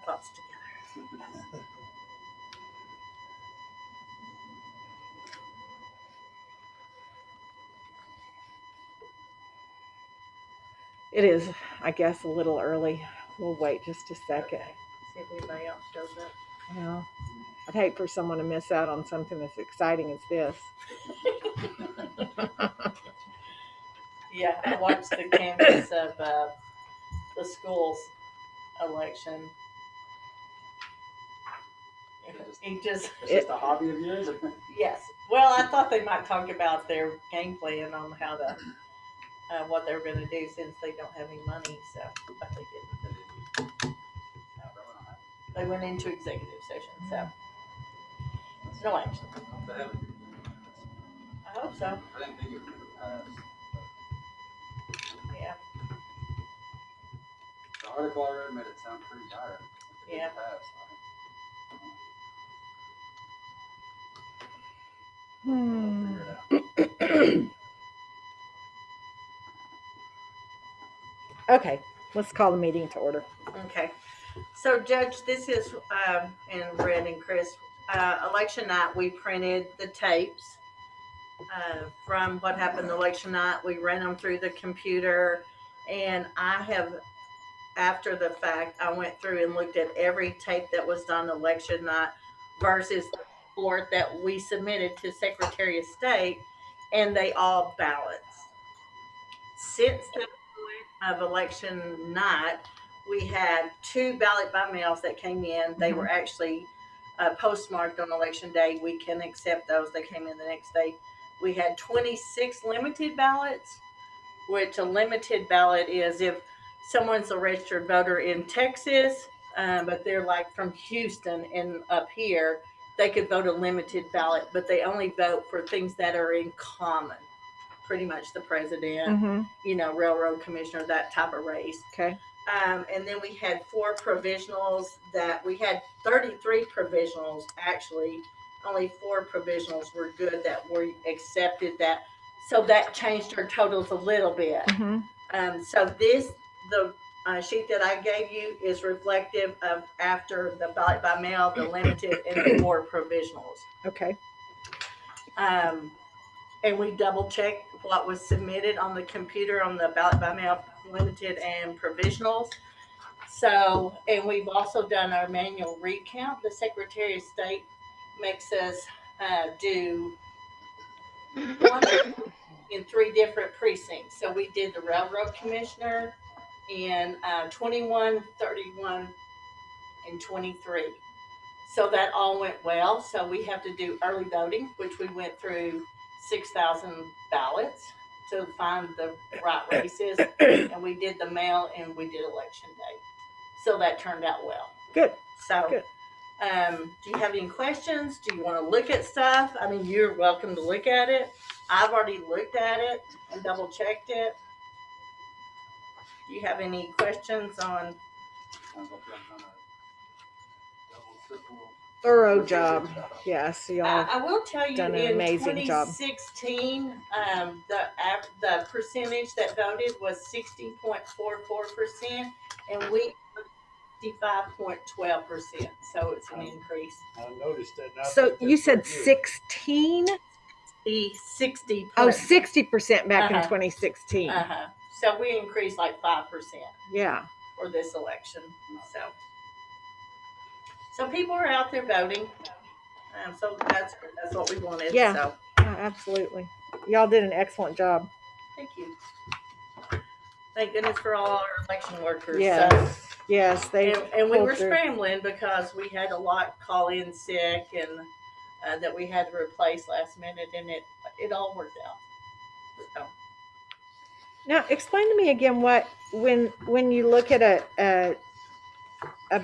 thoughts together. It is, I guess, a little early. We'll wait just a second. Okay. See if anybody else shows up. Well, I'd hate for someone to miss out on something as exciting as this. Yeah, I watched the canvas of the school's election. He just It's just a hobby of yours? yes. Well, I thought they might talk about their game plan on how to what they were going to do since they don't have any money. So, but they didn't. They went into executive session. So, no action. I hope so. I didn't think it would pass. Yeah. The article I read made it sound pretty dire. It Yeah. didn't pass. We'll figure it out. Okay, let's call the meeting to order. Okay. So, Judge, this is, and Red and Chris, election night, we printed the tapes from what happened election night. We ran them through the computer, and I have, after the fact, I went through and looked at every tape that was done election night versus the report that we submitted to Secretary of State, and they all balance. Since the point of election night, we had two ballot by mails that came in. They were actually postmarked on election day. We can accept those. They came in the next day. We had 26 limited ballots, which a limited ballot is if someone's a registered voter in Texas, but they're like from Houston and up here, they could vote a limited ballot, but they only vote for things that are in common. Pretty much the president, railroad commissioner, that type of race. Okay. And then we had 4 provisionals that we had 33 provisionals actually. Only 4 provisionals were good that were accepted that. So that changed our totals a little bit. So the sheet that I gave you is reflective of after the ballot by mail, the limited, and the 4 provisionals. Okay. And we double checked what was submitted on the computer on the ballot by mail, limited, and provisionals. So, and we've also done our manual recount. The Secretary of State makes us do one in 3 different precincts. So we did the railroad commissioner in 21, 31, and 23. So that all went well. So we have to do early voting, which we went through 6,000 ballots to find the right races. And we did the mail and we did election day. So that turned out well. Good. So, Good. Do you have any questions? Do you want to look at stuff? I mean, you're welcome to look at it. I've already looked at it and double checked it. Do you have any questions on? Sounds like you're on a double, triple. Thorough job. Yes, y'all. I will tell you, done an in amazing job. 2016, the percentage that voted was 60.44%, and we 65.12%. So it's an increase. I noticed that. Now So you said 16? 60. Oh, 60% back in Uh-huh. 2016. So we increased like 5%. Yeah. For this election. So people are out there voting. So that's what we wanted. Yeah. So Absolutely. Y'all did an excellent job. thank you. Thank goodness for all our election workers. Yes. So, Yes, and we pulled were through. scrambling because we had a lot call in sick and that we had to replace last minute, and it all worked out. So. Now, explain to me again what when you look at a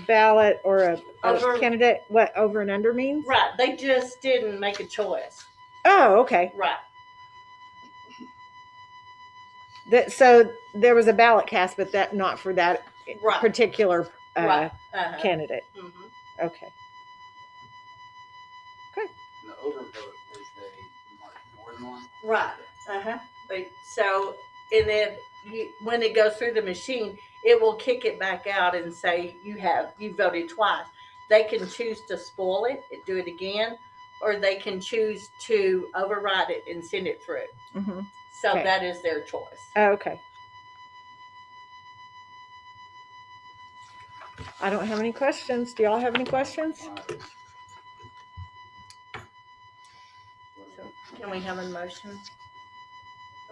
ballot or a candidate, what over and under means? Right. They just didn't make a choice. Oh, okay. Right. So there was a ballot cast, but that not for that particular candidate. Mm-hmm. Okay. And the overvote is they mark more than one. Right. So and then when it goes through the machine, it will kick it back out and say you voted twice. They can choose to spoil it and do it again, or they can choose to override it and send it through. Mm-hmm. So Okay. that is their choice. Okay. I don't have any questions. Do y'all have any questions? So can we have a motion?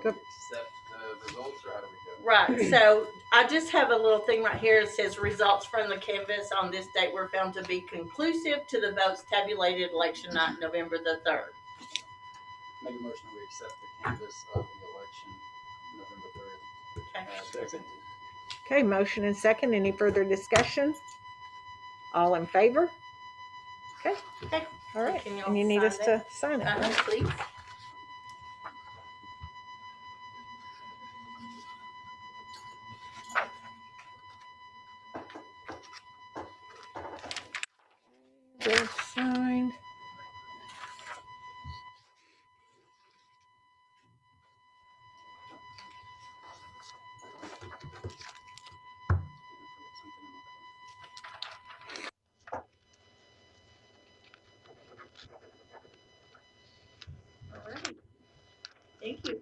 Do we accept the results, or how do we go? Right. So I just have a little thing right here. It says results from the canvass on this date were found to be conclusive to the votes tabulated election night, November the 3rd. Make a motion, we accept the canvas of the election, November 3rd. Okay. As presented. Okay, motion and second. Any further discussion? All in favor? Okay. Okay. All right. Can y'all And you need sign us that? to sign it. Uh-huh, please. Good sign. All right. Thank you.